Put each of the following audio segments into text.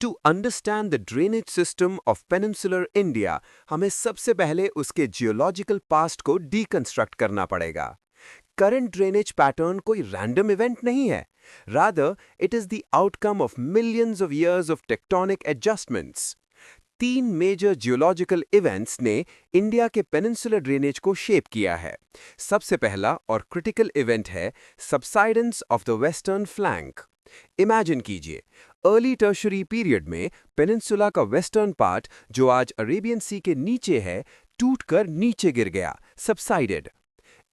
To understand the drainage system of peninsular India हमें सबसे पहले उसके जियोलॉजिकल पास्ट को डीकंस्ट्रक्ट करना पड़ेगा। करंट ड्रेनेज पैटर्न कोई रैंडम इवेंट नहीं है, rather it is the outcome of millions of years of tectonic adjustments. तीन मेजर जियोलॉजिकल इवेंट्स ने इंडिया के पेनिनसुलर ड्रेनेज को शेप किया है। सबसे पहला और क्रिटिकल इवेंट है subsidence of the western flank. Imagine कीजिए, अर्ली टर्शरी पीरियड में पेनिनसुला का वेस्टर्न पार्ट, जो आज अरेबियन सी के नीचे है, टूटकर नीचे गिर गया, सबसाइडेड।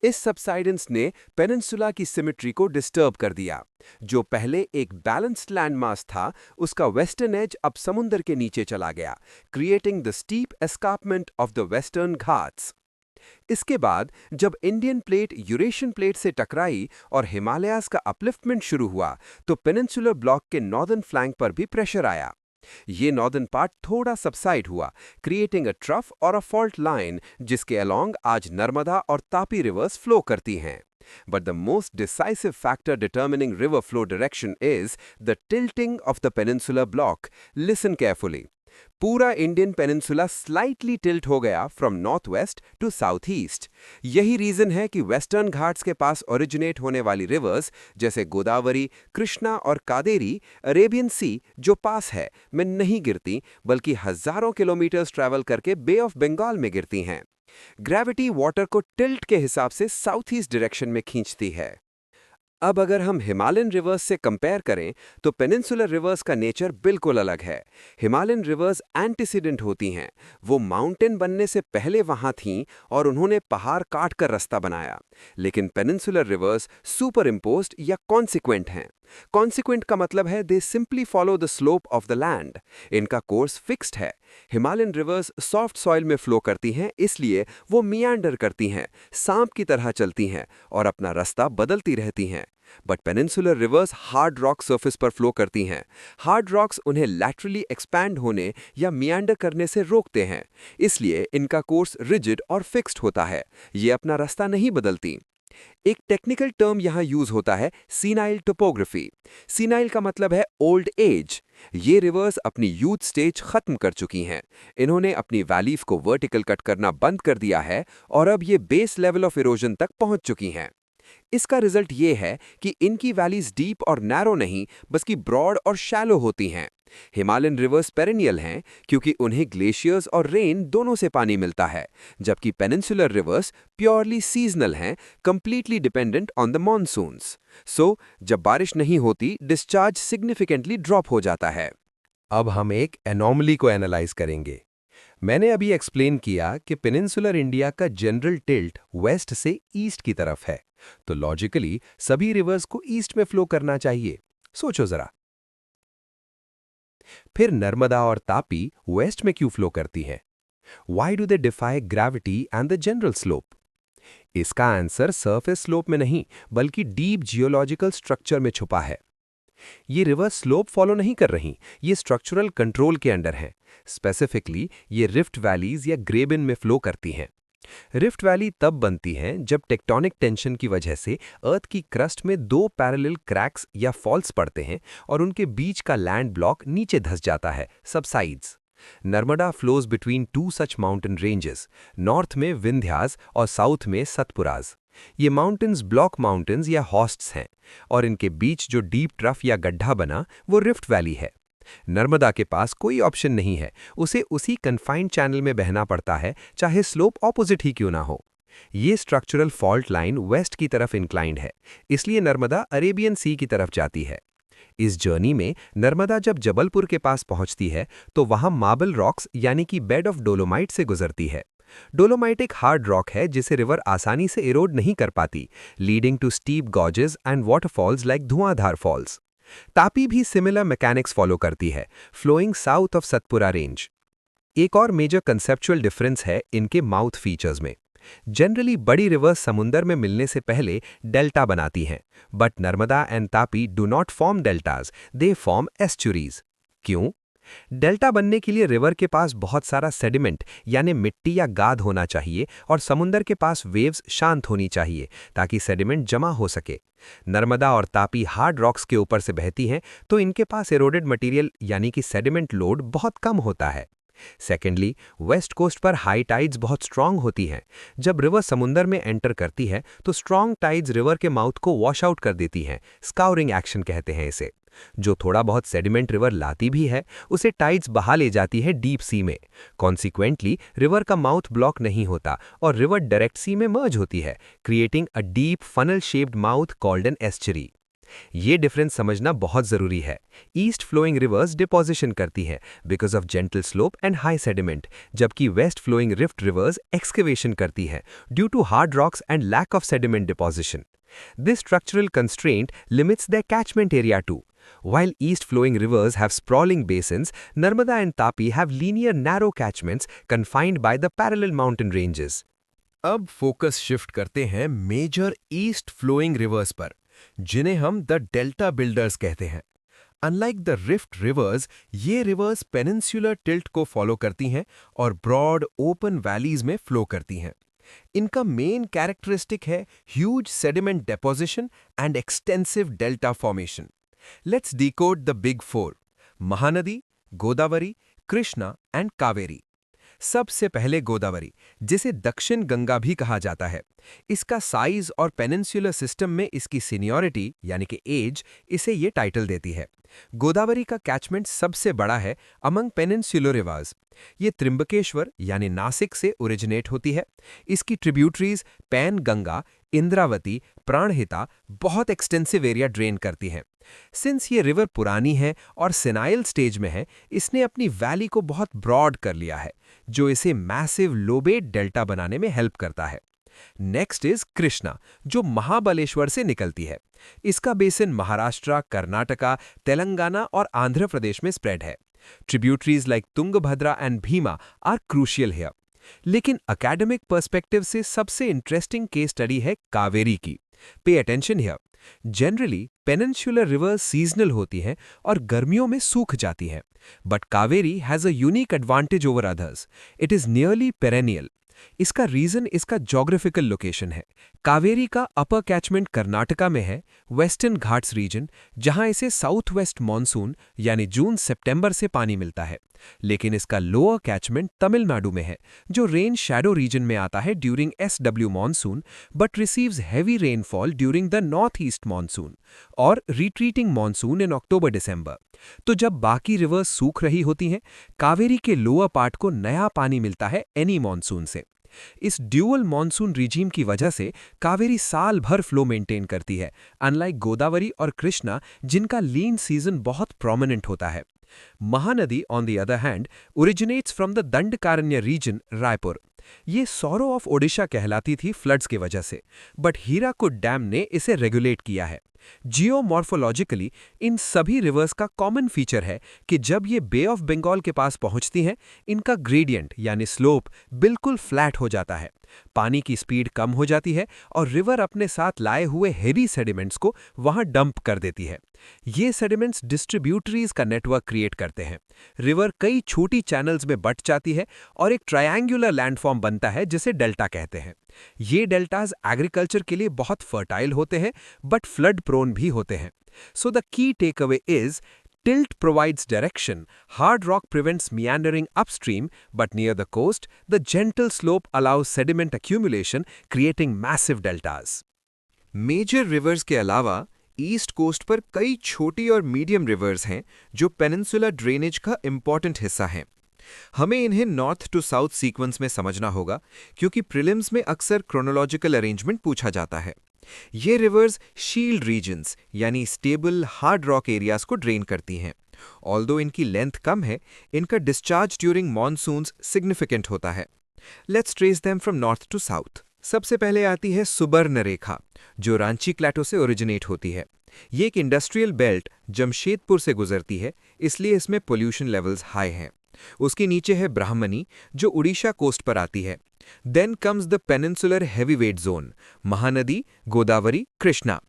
इस सबसाइडेंस ने पेनिनसुला की सिमेट्री को डिस्टर्ब कर दिया। जो पहले एक बैलेंस्ड लैंडमास था, उसका वेस्टर्न एज अब समुंदर के नीचे चला गया, creating the steep escarpment of the western Ghats. इसके बाद जब इंडियन प्लेट यूरेशियन प्लेट से टकराई और हिमालयाज का अपलिफ्टमेंट शुरू हुआ, तो पेनिनसुलर ब्लॉक के नॉर्दर्न फ्लैंक पर भी प्रेशर आया। ये नॉर्दर्न पार्ट थोड़ा सबसाइड हुआ, क्रिएटिंग अ ट्रफ और अ फॉल्ट लाइन, जिसके अलोंग आज नर्मदा और तापी रिवर्स फ्लो करती हैं। But the most decisive factor determining river flow direction is the tilting of the peninsular block. Listen carefully. पूरा इंडियन पेनिनसुला स्लाइटली टिल्ट हो गया from north west to south east. यही reason है कि western Ghats के पास originate होने वाली reverse जैसे गोदावरी, कृष्णा और कादेरी अरेबियन सी जो पास है में नहीं गिरती, बल्कि हजारों किलोमीटर्स ट्रैवल करके बे ऑफ बंगाल में गिरती हैं। ग्रेविटी वाटर को टिल्ट के हिसाब से साउथ ईस्ट डायरेक्शन में खींचती है। अब अगर हम हिमालयन रिवर्स से कंपेयर करें, तो पेनिनसुलर रिवर्स का नेचर बिल्कुल अलग है। हिमालयन रिवर्स एंटीसीडेंट होती हैं, वो माउंटेन बनने से पहले वहां थीं और उन्होंने पहाड़ काट कर रास्ता बनाया। लेकिन पेनिनसुलर रिवर्स सुपर इम्पोज्ड या कॉन्सिक्वेंट हैं। कॉन्सिक्वेंट का मतलब है दे simply follow the slope of the land. इनका कोर्स फिक्स्ड है। हिमालयन रिवर्स सॉफ्ट सॉइल में फ्लो करती हैं, इसलिए वो मियांडर करती हैं, सांप की तरह चलती हैं और अपना रास्ता बदलती रहती हैं। But peninsular reverse hard rock surface पर फ्लो करती हैं। हार्ड रॉक्स उन्हें लैटरली एक्सपैंड होने या मियांडर करने से रोकते हैं, इसलिए इनका कोर्स रिजिड और फिक्स्ड होता है। ये अपना रास्ता नहीं बदलती। एक टेक्निकल टर्म यहां यूज होता है, सीनाइल टोपोग्राफी। सीनाइल का मतलब है ओल्ड एज। ये रिवर्स अपनी यूथ स्टेज खत्म कर चुकी हैं। इन्होंने अपनी वैलीफ को वर्टिकल कट करना बंद कर दिया है और अब ये बेस लेवल ऑफ इरोजन तक पहुंच चुकी हैं। इसका रिजल्ट ये है कि इनकी वैलीज डीप और नैरो नहीं, बल्कि ब्रॉड और शैलो होती हैं। हिमालयन रिवर्स पेरेनियल हैं क्योंकि उन्हें ग्लेशियर्स और रेन दोनों से पानी मिलता है, जबकि पेनिनसुलर रिवर्स प्योरली सीजनल हैं, completely dependent on the monsoons. So जब बारिश नहीं होती, डिस्चार्ज सिग्निफिकेंटली ड्रॉप हो जाता है। अब हम एक एनॉमली को एनालाइज करेंगे। मैंने अभी एक्सप्लेन किया कि पेनिनसुलर इंडिया का जनरल टिल्ट वेस्ट से ईस्ट की तरफ है, तो लॉजिकली सभी रिवर्स को ईस्ट में फ्लो करना चाहिए। सोचो जरा। फिर नर्मदा और तापी वेस्ट में क्यों फ्लो करती हैं? Why do they defy gravity and the general slope? इसका आंसर सरफेस स्लोप में नहीं, बल्कि डीप जियोलॉजिकल स्ट्रक्चर में छुपा है। ये रिवर्स स्लोप फॉलो नहीं कर रही, ये स्ट्रक्चरल कंट्रोल के अंडर हैं। स्पेसिफिकली ये रिफ्ट वैलीज या ग्रेबिन में फ्लो करती हैं। रिफ्ट वैली तब बनती हैं जब टेक्टोनिक टेंशन की वजह से अर्थ की क्रस्ट में दो पैरेलल क्रैक्स या फॉल्स पड़ते हैं और उनके बीच का लैंड ब्लॉक नीचे धंस जाता है, subsides. Narmada flows between two such mountain ranges, north में विंध्यास और साउथ में सतपुराज। ये माउंटेन्स ब्लॉक माउंटेन्स या हॉस्ट्स हैं और इनके बीच जो डीप ट्रफ या गड्ढा बना वो रिफ्ट वैली है। नर्मदा के पास कोई ऑप्शन नहीं है, उसे उसी कन्फाइंड चैनल में बहना पड़ता है, चाहे स्लोप ऑपोजिट ही क्यों ना हो। ये स्ट्रक्चरल फॉल्ट लाइन वेस्ट की तरफ इंक्लाइंड है, इसलिए नर्मदा अरेबियन सी की तरफ जाती है। इस जर्नी में नर्मदा जब जबलपुर के पास पहुंचती है, तो वहां मार्बल रॉक्स यानी कि बेड ऑफ डोलोमाइट से गुजरती है। डोलोमाइट एक हार्ड रॉक है जिसे रिवर आसानी से इरोड नहीं कर पाती, leading to steep gorges and waterfalls like Dhuandhar falls. Tapi भी सिमिलर मैकेनिक्स फॉलो करती है, flowing south of Satpura range. एक और मेजर कंसेप्चुअल डिफरेंस है इनके माउथ फीचर्स में। जनरली बड़ी रिवर्स समुंदर में मिलने से पहले डेल्टा बनाती हैं, but Narmada and Tapi do not form deltas, they form estuaries. क्यों? डेल्टा बनने के लिए रिवर के पास बहुत सारा सेडिमेंट यानी मिट्टी या गाद होना चाहिए और समुंदर के पास वेव्स शांत होनी चाहिए ताकि सेडिमेंट जमा हो सके। नर्मदा और तापी हार्ड रॉक्स के ऊपर से बहती हैं तो इनके पास एरोडेड मटेरियल यानी कि सेडिमेंट लोड बहुत कम होता है। सेकेंडली, वेस्ट कोस्ट पर हाई टाइड्स बहुत स्ट्रांग होती हैं। जब रिवर समुंदर में एंटर करती है तो स्ट्रांग टाइड्स रिवर के माउथ को वॉश आउट कर देती हैं, स्काउरिंग एक्शन कहते हैं इसे। जो थोड़ा बहुत सेडिमेंट रिवर लाती भी है उसे टाइड्स बहा ले जाती है डीप सी में। कॉन्सिक्वेंटली रिवर का माउथ ब्लॉक नहीं होता और रिवर डायरेक्ट सी में मर्ज होती है, creating a deep funnel shaped mouth called an estuary. ये डिफरेंस समझना बहुत जरूरी है। ईस्ट फ्लोइंग रिवर्स डिपोजिशन करती हैं because of gentle slope and high sediment, जबकि west flowing rift rivers excavation करती हैं due to hard rocks and lack of sediment deposition. This structural constraint limits their catchment area too. While east-flowing rivers have sprawling basins, Narmada and Tapi have linear narrow catchments confined by the parallel mountain ranges. अब focus shift करते हैं major east flowing reverse पर, जिन्हें हम the delta builders कहते हैं। Unlike the rift reverse, ये reverse peninsular tilt को फॉलो करती हैं और ब्रॉड ओपन वैलीज में फ्लो करती हैं। इनका मेन कैरेक्टरिस्टिक है huge sediment deposition and extensive delta formation. Let's decode the big four: Mahanadi, Godavari, Krishna and Kaveri. सबसे पहले गोदावरी, जिसे दक्षिण गंगा भी कहा जाता है। इसका साइज और पेनिनसुलर सिस्टम में इसकी सीनियरिटी यानी कि एज इसे ये टाइटल देती है। गोदावरी का कैचमेंट सबसे बड़ा है अमंग पेनिनसुलर रिवर्स। ये त्रिंबकेश्वर यानी नासिक से ओरिजिनेट होती है। इसकी ट्रिब्यूटरीज पैन गंगा, इंद्रावती, प्राणहिता बहुत एक्सटेंसिव एरिया ड्रेन करती हैं। सिंस ये रिवर पुरानी है और सेनाइल स्टेज में है, इसने अपनी वैली को बहुत ब्रॉड कर लिया है, जो इसे मैसिव लोबेट डेल्टा बनाने में हेल्प करता है। नेक्स्ट इज कृष्णा, जो महाबलेश्वर से निकलती है। इसका बेसिन महाराष्ट्र, कर्नाटका, तेलंगाना और आंध्र प्रदेश में स्प्रेड है। Tributaries like Tungabhadra and Bhima are crucial here. लेकिन एकेडमिक पर्सपेक्टिव से सबसे इंटरेस्टिंग केस स्टडी है कावेरी की। Pay attention here. Generally peninsular rivers seasonal होती हैं और गर्मियों में सूख जाती हैं, but Kaveri has a unique advantage over others. It is nearly perennial. इसका रीजन इसका ज्योग्राफिकल लोकेशन है। कावेरी का अपर कैचमेंट कर्नाटका में है, वेस्टर्न घाट्स रीजन, जहां इसे साउथ वेस्ट मॉनसून यानी जून सितंबर से पानी मिलता है। लेकिन इसका लोअर कैचमेंट तमिलनाडु में है, जो रेन शैडो रीजन में आता है during SW monsoon, but receives heavy rainfall during the north east monsoon और रिट्रीटिंग मॉनसून इन अक्टूबर दिसंबर। तो जब बाकी रिवर्स सूख रही होती हैं, कावेरी के लोअर पार्ट को नया पानी मिलता है एनी मॉनसून से। इस ड्यूअल मॉनसून रिजीम की वजह से कावेरी साल भर फ्लो मेंटेन करती है, अनलाइक गोदावरी और कृष्णा जिनका लीन सीजन बहुत प्रोमिनेंट होता है। Mahanadi on the other hand originates from the Dandakaranya region, Raipur. ये सौरो ऑफ ओडिशा कहलाती थी फ्लड्स की वजह से, बट हीराकुड डैम ने इसे रेगुलेट किया है। जियोमॉर्फोलॉजिकली इन सभी रिवर्स का कॉमन फीचर है कि जब ये बे ऑफ बंगाल के पास पहुंचती हैं, इनका ग्रेडियंट यानी स्लोप बिल्कुल फ्लैट हो जाता है। पानी की स्पीड कम हो जाती है और रिवर अपने साथ लाए हुए हेवी सेडिमेंट्स को वहां डंप कर देती है। ये सेडिमेंट्स डिस्ट्रीब्यूटरीज का नेटवर्क क्रिएट करते हैं। रिवर कई छोटी चैनल्स में बट जाती है और एक ट्रायंगुलर लैंडफॉर्म बनता है जिसे डेल्टा कहते हैं। ये डेल्टाज एग्रीकल्चर के लिए बहुत फर्टाइल होते हैं, बट फ्लड प्रोन भी होते हैं। So the key takeaway is tilt provides direction, hard rock prevents meandering upstream, but near the coast, the gentle slope allows sediment accumulation, creating massive deltas. Major rivers के अलावा east coast पर कई छोटी और medium reverse हैं जो peninsular drainage का important हिस्सा हैं। हमें इन्हें नॉर्थ टू साउथ सीक्वेंस में समझना होगा, क्योंकि प्रीलिम्स में अक्सर क्रोनोलॉजिकल अरेंजमेंट पूछा जाता है। ये रिवर्स शील्ड रीजन्स यानी स्टेबल हार्ड रॉक एरियाज को ड्रेन करती हैं। ऑल्दो इनकी लेंथ कम है, इनका डिस्चार्ज ड्यूरिंग मॉनसून्स सिग्निफिकेंट होता है। Let's trace them from north to south. सबसे पहले आती है सुबर्ण रेखा, जो रांची प्लेटो से ओरिजिनेट होती है। ये एक इंडस्ट्रियल बेल्ट जमशेदपुर से गुजरती है, इसलिए इसमें पोल्यूशन लेवल्स हाई हैं। उसके नीचे है ब्राह्मणी, जो उड़ीसा कोस्ट पर आती है। Then comes the peninsular heavyweight zone, Mahanadi, Godavari, Krishna.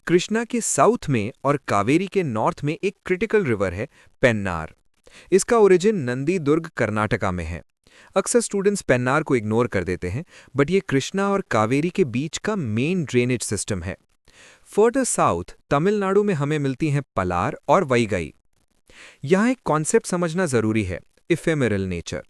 Krishna के साउथ में और कावेरी के नॉर्थ में एक क्रिटिकल रिवर है पेन्नार। इसका ओरिजिन नंदी दुर्ग कर्नाटका में है। अक्सर स्टूडेंट्स पेन्नार को इग्नोर कर देते हैं, बट ये कृष्णा और कावेरी के बीच का मेन ड्रेनेज सिस्टम है। फर्दर साउथ तमिलनाडु में हमें मिलती हैं पलार और वैगई। यहाँ एक कॉन्सेप्ट समझना जरूरी है, इफेमेरल नेचर।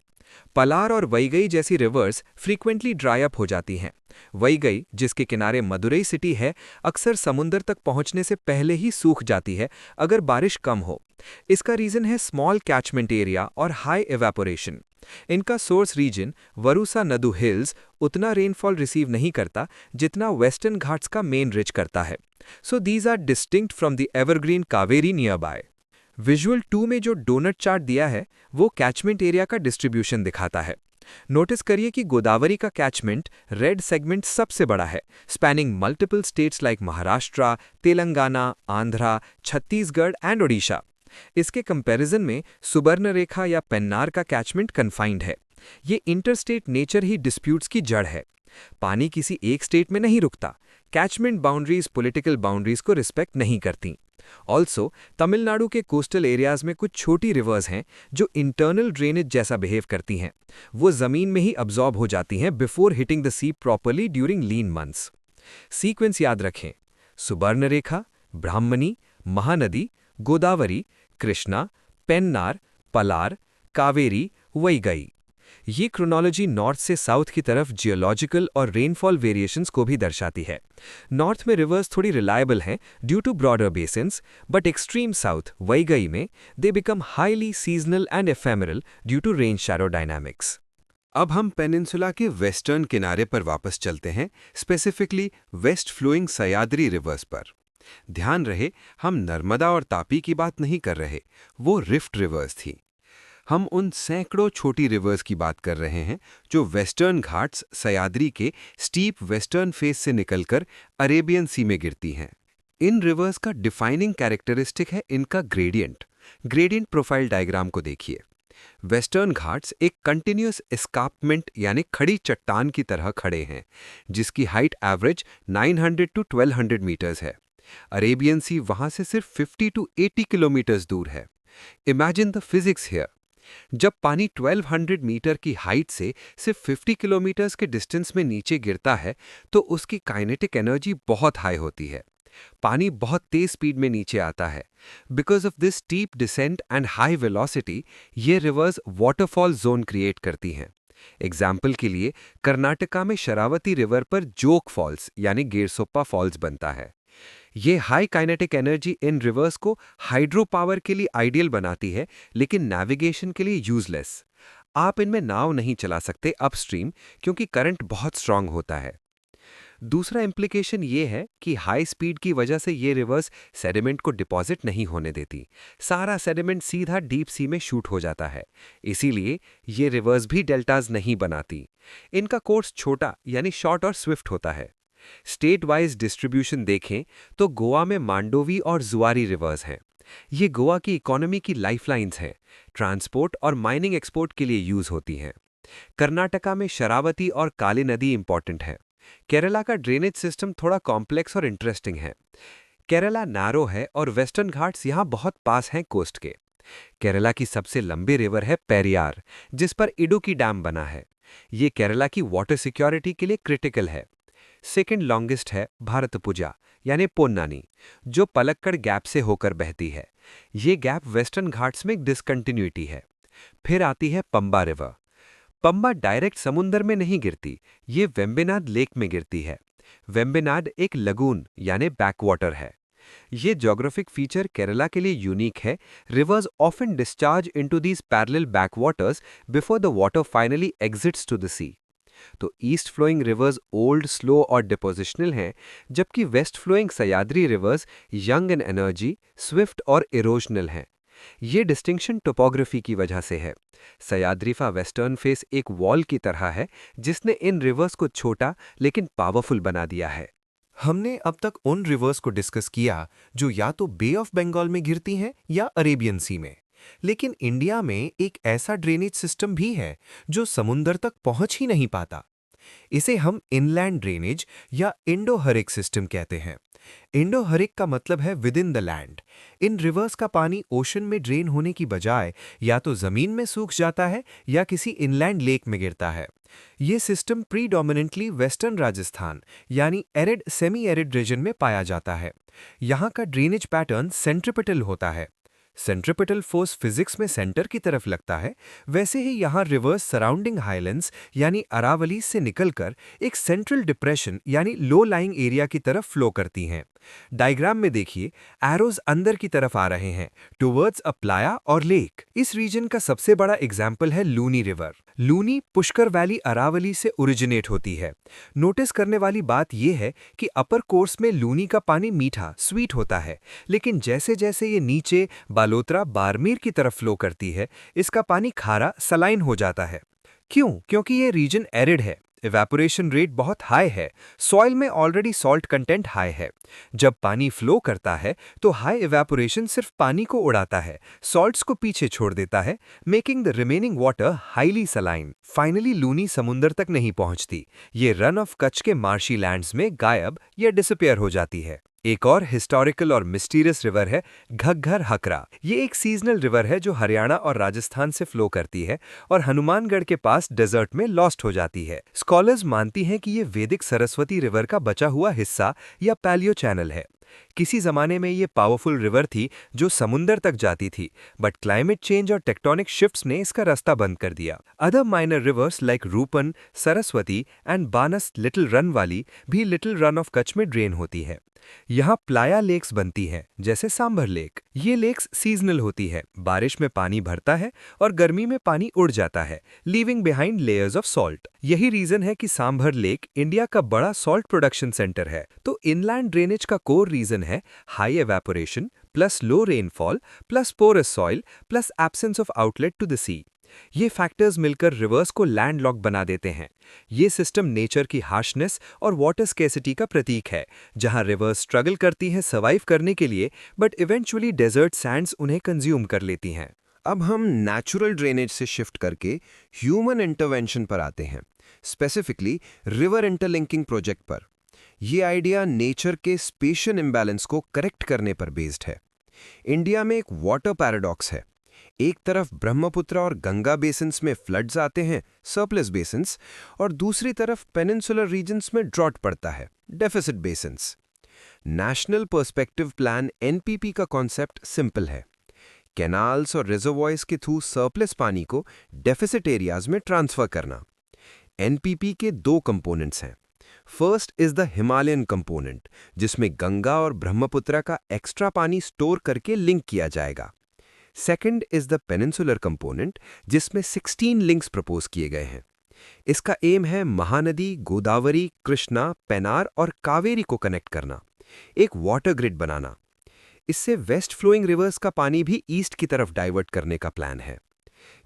पलार और वैगई जैसी रिवर्स फ्रीक्वेंटली ड्राई अप हो जाती हैं। वैगई, जिसके किनारे मदुरई सिटी है, अक्सर समुंदर तक पहुंचने से पहले ही सूख जाती है अगर बारिश कम हो। इसका रीजन है स्मॉल कैचमेंट एरिया और हाई एवेपोरेशन। इनका सोर्स रीजन वरुसा नदु हिल्स उतना रेनफॉल रिसीव नहीं करता जितना वेस्टर्न घाट्स का मेन रिच करता है। So these are distinct from the evergreen Kaveri near by. Visual 2 में जो डोनट चार्ट दिया है वो कैचमेंट एरिया का डिस्ट्रीब्यूशन दिखाता है। नोटिस करिए कि गोदावरी का कैचमेंट रेड सेगमेंट सबसे बड़ा है, spanning multiple states like Maharashtra, Telangana, Andhra, Chhattisgarh and Odisha. इसके कंपैरिजन में सुबर्णरेखा या पेन्नार का कैचमेंट कन्फाइंड है। ये इंटरस्टेट नेचर ही डिस्प्यूट्स की जड़ है। पानी किसी एक स्टेट में नहीं रुकता। कैचमेंट बाउंड्रीज पॉलिटिकल बाउंड्रीज को रिस्पेक्ट नहीं करती। ऑल्सो तमिलनाडु के कोस्टल एरियाज में कुछ छोटी रिवर्स हैं जो इंटरनल ड्रेनेज जैसा बिहेव करती हैं। वो जमीन में ही अब्जॉर्ब हो जाती हैं before hitting the sea properly during lean months. Sequence याद रखें: सुबर्णरेखा, ब्राह्मणी, महानदी, गोदावरी, कृष्णा, पेन्नार, पलार, कावेरी, वैगई। ये क्रोनोलॉजी नॉर्थ से साउथ की तरफ जियोलॉजिकल और रेनफॉल वेरिएशंस को भी दर्शाती है। नॉर्थ में रिवर्स थोड़ी रिलायबल हैं due to broader basins, but extreme south Vaigai में they become highly seasonal and ephemeral due to rain shadow dynamics. अब हम पेनिनसुला के वेस्टर्न किनारे पर वापस चलते हैं, specifically west flowing Sahyadri rivers पर। ध्यान रहे, हम नर्मदा और तापी की बात नहीं कर रहे, वो रिफ्ट रिवर्स थी। हम उन सैकड़ों छोटी रिवर्स की बात कर रहे हैं जो वेस्टर्न घाट्स सह्याद्री के स्टीप वेस्टर्न फेस से निकलकर अरेबियन सी में गिरती हैं। इन रिवर्स का डिफाइनिंग कैरेक्टरिस्टिक है इनका ग्रेडियंट। ग्रेडियंट प्रोफाइल डायग्राम को देखिए। वेस्टर्न घाट्स एक कंटिन्यूअस एस्कार्पमेंट यानी खड़ी चट्टान की तरह खड़े हैं, जिसकी हाइट एवरेज 900 टू 1200 मीटर्स है। अरेबियन सी वहां से सिर्फ 50 टू 80 किलोमीटर्स दूर है। Imagine the physics here. जब पानी 1200 मीटर की हाइट से सिर्फ 50 किलोमीटर्स के डिस्टेंस में नीचे गिरता है तो उसकी काइनेटिक एनर्जी बहुत हाई होती है। पानी बहुत तेज स्पीड में नीचे आता है। Because of this steep descent and high velocity ये रिवर्स वाटरफॉल जोन क्रिएट करती हैं। एग्जाम्पल के लिए कर्नाटका में शरावती रिवर पर जोग फॉल्स यानी गेरसोप्पा फॉल्स बनता है। ये high kinetic energy in reverse को हाइड्रो पावर के लिए आइडियल बनाती है, लेकिन नेविगेशन के लिए यूजलेस। आप इनमें नाव नहीं चला सकते अपस्ट्रीम क्योंकि करंट बहुत स्ट्रांग होता है। दूसरा इम्प्लीकेशन ये है कि हाई स्पीड की वजह से ये रिवर्स सेडिमेंट को डिपॉजिट नहीं होने देती। सारा सेडिमेंट सीधा डीप सी में शूट हो जाता है। इसीलिए ये रिवर्स भी डेल्टाज नहीं बनाती। इनका कोर्स छोटा यानी शॉर्ट और स्विफ्ट होता है। स्टेट वाइज डिस्ट्रीब्यूशन देखें तो गोवा में मांडोवी और जुआरी रिवर्स हैं। ये गोवा की इकोनॉमी की लाइफलाइंस हैं। ट्रांसपोर्ट और माइनिंग एक्सपोर्ट के लिए यूज होती हैं। कर्नाटका में शरावती और काली नदी इंपॉर्टेंट है। केरला का ड्रेनेज सिस्टम थोड़ा कॉम्प्लेक्स और इंटरेस्टिंग है। केरला नैरो है और वेस्टर्न घाट्स यहाँ बहुत पास हैं कोस्ट के। केरला की सबसे लंबी रिवर है पेरियार, जिस पर इडुक्की डैम बना है। ये केरला की वाटर सिक्योरिटी के लिए क्रिटिकल है। सेकेंड लॉन्गेस्ट है भारतपुजा यानी पोन्नानी, जो पलक्कड़ गैप से होकर बहती है। ये गैप वेस्टर्न घाट्स में एक डिसकंटिन्यूटी है। फिर आती है पंबा रिवर। पंबा डायरेक्ट समुंदर में नहीं गिरती, ये वेम्बेनाड लेक में गिरती है। वेम्बेनाड एक लगून यानी बैकवाटर है। ये ज्योग्राफिक फीचर केरला के लिए यूनिक है। Rivers often discharge into these parallel backwaters before the water finally exits to the sea. तो east flowing rivers old, slow और डिपोजिशनल हैं, जबकि west flowing Sahyadri rivers young in energy, swift और erosional हैं। ये डिस्टिंक्शन टोपोग्राफी की वजह से है। सह्याद्रीफा वेस्टर्न फेस एक वॉल की तरह है जिसने इन रिवर्स को छोटा लेकिन पावरफुल बना दिया है। हमने अब तक उन रिवर्स को डिस्कस किया जो या तो बे ऑफ बंगाल में गिरती हैं या अरेबियन सी में। लेकिन इंडिया में एक ऐसा ड्रेनेज सिस्टम भी है जो समुंदर तक पहुंच ही नहीं पाता। इसे हम इनलैंड ड्रेनेज या इंडो-हरिक सिस्टम कहते हैं। इंडो-हरिक का मतलब है with in the land. In reverse का पानी ओशन में ड्रेन होने की बजाय या तो जमीन में सूख जाता है या किसी इनलैंड लेक में गिरता है। ये सिस्टम प्रीडोमिनेंटली वेस्टर्न राजस्थान यानी एरिड सेमी एरिड रीजन में पाया जाता है। यहाँ का ड्रेनेज पैटर्न सेंट्रिपिटल होता है। सेंट्रिपिटल फोर्स फिजिक्स में सेंटर की तरफ लगता है, वैसे ही यहाँ रिवर्स सराउंडिंग हाईलैंड्स यानी अरावली से निकलकर एक सेंट्रल डिप्रेशन यानी लो लाइंग एरिया की तरफ फ्लो करती हैं। डायग्राम में देखिए, एरोज अंदर की तरफ आ रहे हैं टुवर्ड्स अ प्लाया और लेक। इस रीजन का सबसे बड़ा एग्जाम्पल है लूनी रिवर। लूनी पुष्कर वैली अरावली से ओरिजिनेट होती है। नोटिस करने वाली बात यह है कि अपर कोर्स में लूनी का पानी मीठा स्वीट होता है, लेकिन जैसे जैसे ये नीचे बालोतरा बाड़मेर की तरफ फ्लो करती है, इसका पानी खारा सलाइन हो जाता है। क्यों? क्योंकि ये रीजन एरिड है, इवेपोरेशन रेट बहुत हाई है, सॉइल में ऑलरेडी सॉल्ट कंटेंट हाई है। जब पानी फ्लो करता है तो हाई इवेपोरेशन सिर्फ पानी को उड़ाता है, सॉल्ट्स को पीछे छोड़ देता है, making the remaining water highly saline. Finally Luni समुंदर तक नहीं पहुंचती, ये रन ऑफ कच्छ के मार्शी लैंड्स में गायब या डिसअपियर हो जाती है। एक और हिस्टोरिकल और मिस्टीरियस रिवर है घग्घर हकरा। ये एक सीजनल रिवर है जो हरियाणा और राजस्थान से फ्लो करती है और हनुमानगढ़ के पास डेजर्ट में लॉस्ट हो जाती है। स्कॉलर्स मानती हैं कि ये वैदिक सरस्वती रिवर का बचा हुआ हिस्सा या पैलियो चैनल है। किसी जमाने में ये पावरफुल रिवर थी जो समुंदर तक जाती थी, बट क्लाइमेट चेंज और टेक्टोनिक शिफ्ट्स ने इसका रास्ता बंद कर दिया। Other minor reverse like Rupan, Saraswati and बानस little run वाली भी लिटिल रन ऑफ कच्छ में ड्रेन होती है। यहाँ प्लाया लेक्स बनती हैं, जैसे सांभर लेक। ये लेक्स सीजनल होती है, बारिश में पानी भरता है और गर्मी में पानी उड़ जाता है, leaving behind layers of salt. यही रीजन है कि सांभर लेक इंडिया का बड़ा सॉल्ट प्रोडक्शन सेंटर है। तो इनलैंड ड्रेनेज का कोर रीजन है high evaporation plus low rainfall plus porous soil plus absence of outlet to the sea. ये फैक्टर्स मिलकर रिवर्स को लैंडलॉक बना देते हैं। ये सिस्टम नेचर की हार्शनेस और वाटर स्केसिटी का प्रतीक है, जहां रिवर्स स्ट्रगल करती हैं सर्वाइव करने के लिए, बट इवेंचुअली डेजर्ट सैंड्स उन्हें कंज्यूम कर लेती हैं। अब हम नेचुरल ड्रेनेज से शिफ्ट करके ह्यूमन इंटरवेंशन पर आते हैं, स्पेसिफिकली रिवर इंटरलिंकिंग प्रोजेक्ट पर। यह आइडिया नेचर के स्पेशियल इम्बैलेंस को करेक्ट करने पर बेस्ड है। इंडिया में एक वाटर पैराडॉक्स है। एक तरफ ब्रह्मपुत्र और गंगा बेसिन्स में फ्लड्स आते हैं, सरप्लस बेसिन्स, और दूसरी तरफ पेनिनसुलर रीजन्स में ड्रॉट पड़ता है, deficit basins. National perspective plan NPP का कॉन्सेप्ट सिंपल है। कैनाल्स और रिजर्वॉयर्स के थ्रू सरप्लस पानी को डेफिसिट एरियाज में ट्रांसफर करना। एनपीपी के दो कंपोनेंट्स हैं। First is the Himalayan component, जिसमें गंगा और ब्रह्मपुत्र का एक्स्ट्रा पानी स्टोर करके लिंक किया जाएगा। Second is the peninsular component, जिसमें 16 लिंक्स प्रपोज किए गए हैं। इसका एम है महानदी, गोदावरी, कृष्णा, पेनार और कावेरी को कनेक्ट करना, एक वाटर ग्रिड बनाना। इससे वेस्ट फ्लोइंग रिवर्स का पानी भी ईस्ट की तरफ डाइवर्ट करने का प्लान है।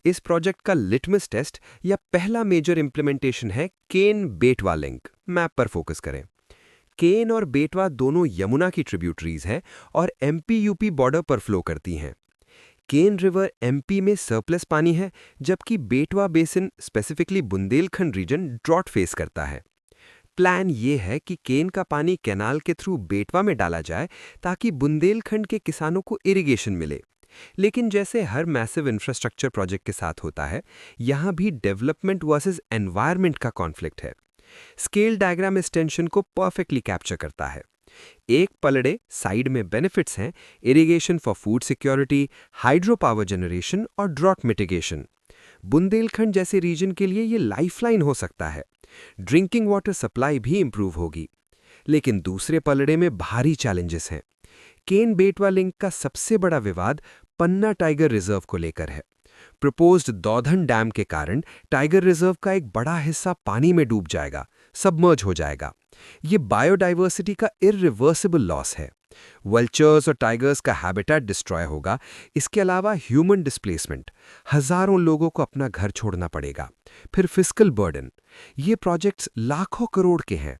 इस प्रोजेक्ट का लिटमस टेस्ट या पहला मेजर इंप्लीमेंटेशन है केन बेटवा लिंक। मैप पर फोकस करें। केन और बेटवा दोनों यमुना की ट्रिब्यूटरीज हैं और एमपी-यूपी बॉर्डर पर फ्लो करती हैं। केन रिवर एमपी में सरप्लस पानी है, जबकि Betwa basin specifically Bundelkhand region drought face करता है। प्लान ये है कि केन का पानी कैनाल के थ्रू बेटवा में डाला जाए ताकि बुंदेलखंड के किसानों को इरिगेशन मिले। लेकिन जैसे हर मैसिव इंफ्रास्ट्रक्चर प्रोजेक्ट के साथ होता है, यहाँ भी डेवलपमेंट वर्सेस एनवायरनमेंट का कॉन्फ्लिक्ट है। स्केल डायग्राम इस टेंशन को परफेक्टली कैप्चर करता है। एक पलड़े साइड में बेनिफिट्स हैं, irrigation for food security, hydro power generation और ड्रॉट मिटिगेशन। बुंदेलखंड जैसे रीजन के लिए ये लाइफलाइन हो सकता है। ड्रिंकिंग वाटर सप्लाई भी इंप्रूव होगी। लेकिन दूसरे पलड़े में भारी चैलेंजेस हैं। केन बेटवा लिंक का सबसे बड़ा विवाद पन्ना टाइगर रिजर्व को लेकर है। प्रपोज्ड दौधन डैम के कारण टाइगर रिजर्व का एक बड़ा हिस्सा पानी में डूब जाएगा, सबमर्ज हो जाएगा। ये बायोडाइवर्सिटी का इररिवर्सिबल लॉस है। वल्चर्स और टाइगर्स का हैबिटेट डिस्ट्रॉय होगा। इसके अलावा ह्यूमन डिस्प्लेसमेंट, हजारों लोगों को अपना घर छोड़ना पड़ेगा। फिर फिस्कल बर्डन, ये प्रोजेक्ट्स लाखों करोड़ के हैं।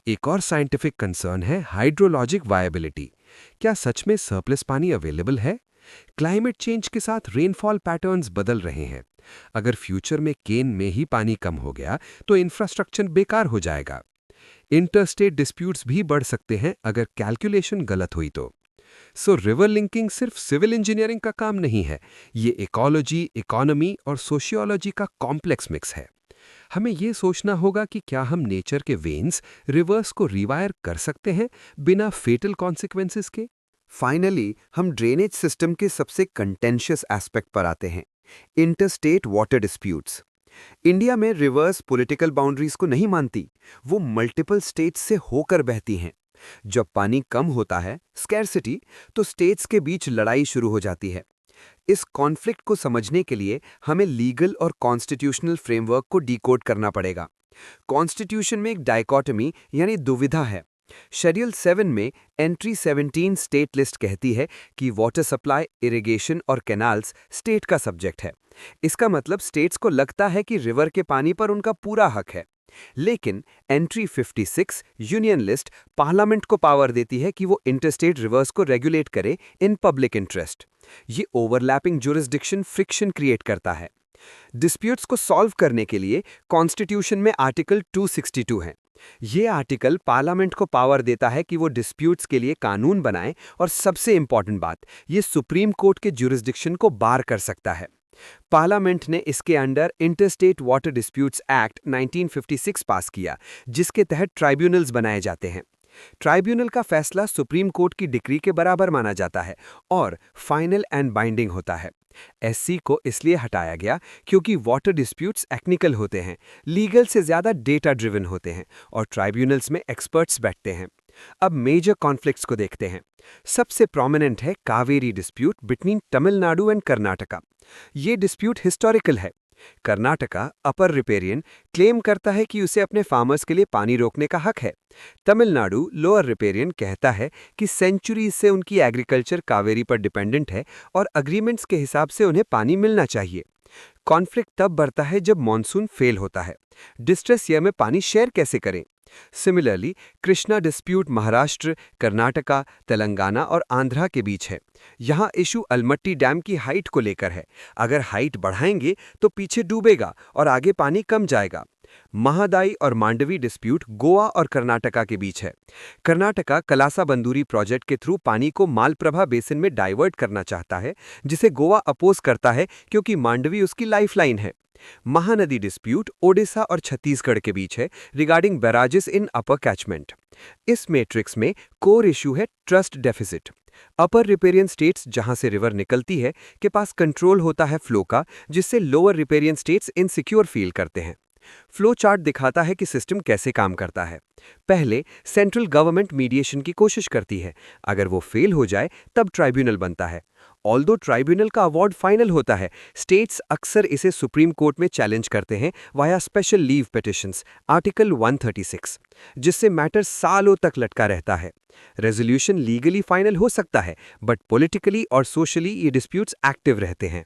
एक और साइंटिफिक कंसर्न है हाइड्रोलॉजिक वायबिलिटी। क्या सच में सरप्लस पानी अवेलेबल है? क्लाइमेट चेंज के साथ रेनफॉल पैटर्न्स बदल रहे हैं। अगर फ्यूचर में केन में ही पानी कम हो गया तो इंफ्रास्ट्रक्चर बेकार हो जाएगा। इंटरस्टेट डिस्प्यूट्स भी बढ़ सकते हैं अगर कैलकुलेशन गलत हुई तो। सो रिवर लिंकिंग सिर्फ सिविल इंजीनियरिंग का काम नहीं है, ये इकोलॉजी, इकोनॉमी और सोशियोलॉजी का कॉम्प्लेक्स मिक्स है। हमें ये सोचना होगा कि क्या हम नेचर के वेन्स, रिवर्स को रिवायर कर सकते हैं बिना फेटल कॉन्सिक्वेंसेस के। फाइनली हम ड्रेनेज सिस्टम के सबसे कंटेंशियस एस्पेक्ट पर आते हैं, इंटरस्टेट वाटर डिस्प्यूट्स। इंडिया में रिवर्स पॉलिटिकल बाउंड्रीज को नहीं मानती, वो मल्टीपल स्टेट्स से होकर बहती हैं। जब पानी कम होता है, स्कैरसिटी, तो स्टेट्स के बीच लड़ाई शुरू हो जाती है। इस कॉन्फ्लिक्ट को समझने के लिए हमें लीगल और कॉन्स्टिट्यूशनल फ्रेमवर्क को डिकोड करना पड़ेगा। कॉन्स्टिट्यूशन में एक डायकोटमी यानी दुविधा है। शेड्यूल 7 में एंट्री 17 स्टेट लिस्ट कहती है कि वाटर सप्लाई, इरिगेशन और कैनाल्स स्टेट का सब्जेक्ट है। इसका मतलब स्टेट्स को लगता है कि रिवर के पानी पर उनका पूरा हक है। लेकिन एंट्री 56 यूनियन लिस्ट पार्लियामेंट को पावर देती है कि वो इंटरस्टेट रिवर्स को रेगुलेट करे इन पब्लिक इंटरेस्ट। ये ओवरलैपिंग जुरिस्डिक्शन फ्रिक्शन क्रिएट करता है। डिस्प्यूट्स को सॉल्व करने के लिए कॉन्स्टिट्यूशन में आर्टिकल 262 है। ये आर्टिकल पार्लियामेंट को पावर देता है कि वो डिस्प्यूट्स के लिए कानून बनाए और सबसे इंपॉर्टेंट बात, ये सुप्रीम कोर्ट के जुरिस्डिक्शन को बार कर सकता है। पार्लियामेंट ने इसके under interstate water disputes act 1956 पास किया, जिसके तहत ट्राइब्यूनल्स बनाए जाते हैं। ट्राइब्यूनल का फैसला सुप्रीम कोर्ट की डिक्री के बराबर माना जाता है और फाइनल एंड बाइंडिंग होता है। एससी को इसलिए हटाया गया क्योंकि वाटर डिस्प्यूट्स टेक्निकल होते हैं, लीगल से ज्यादा डेटा ड्रिवन होते हैं और ट्राइब्यूनल्स में एक्सपर्ट्स बैठते हैं। अब मेजर कॉन्फ्लिक्ट्स को देखते हैं। सबसे प्रोमिनेंट है Kaveri dispute between Tamil Nadu and Karnataka. ये डिस्प्यूट हिस्टोरिकल है। कर्नाटका अपर रिपेरियन क्लेम करता है कि उसे अपने फार्मर्स के लिए पानी रोकने का हक है। तमिलनाडु लोअर रिपेरियन कहता है कि सेंचुरी से उनकी एग्रीकल्चर कावेरी पर डिपेंडेंट है और अग्रीमेंट्स के हिसाब से उन्हें पानी मिलना चाहिए। कॉन्फ्लिक्ट तब बढ़ता है जब मॉनसून फेल होता है। डिस्ट्रेस ईयर में पानी शेयर कैसे करें? सिमिलरली कृष्णा डिस्प्यूट महाराष्ट्र, कर्नाटका, तेलंगाना और आंध्रा के बीच है। यहाँ इशू अलमट्टी डैम की हाइट को लेकर है। अगर हाइट बढ़ाएंगे तो पीछे डूबेगा और आगे पानी कम जाएगा। महादाई और मांडवी डिस्प्यूट गोवा और कर्नाटका के बीच है। कर्नाटका कलासा बंदूरी प्रोजेक्ट के थ्रू पानी को मालप्रभा बेसिन में डाइवर्ट करना चाहता है, जिसे गोवा अपोज करता है क्योंकि मांडवी उसकी लाइफलाइन है। महानदी डिस्प्यूट ओडिशा और छत्तीसगढ़ के बीच है रिगार्डिंग बैराजेस इन अपर कैचमेंट। इस मैट्रिक्स में कोर इशू है ट्रस्ट डेफिसिट। अपर रिपेरियन स्टेट्स, जहां से रिवर निकलती है, के पास कंट्रोल होता है फ्लो का, जिससे lower riparian states insecure feel करते हैं। फ्लो चार्ट दिखाता है कि सिस्टम कैसे काम करता है। पहले सेंट्रल गवर्नमेंट मीडिएशन की कोशिश करती है। अगर वो फेल हो जाए तब ट्राइब्यूनल बनता है। ऑल्दो ट्राइब्यूनल का अवार्ड फाइनल होता है, स्टेट्स अक्सर इसे सुप्रीम कोर्ट में चैलेंज करते हैं via special leave petitions article 136, जिससे मैटर सालों तक लटका रहता है। रेजोल्यूशन लीगली फाइनल हो सकता है, बट पॉलिटिकली और सोशली ये डिस्प्यूट्स एक्टिव रहते हैं।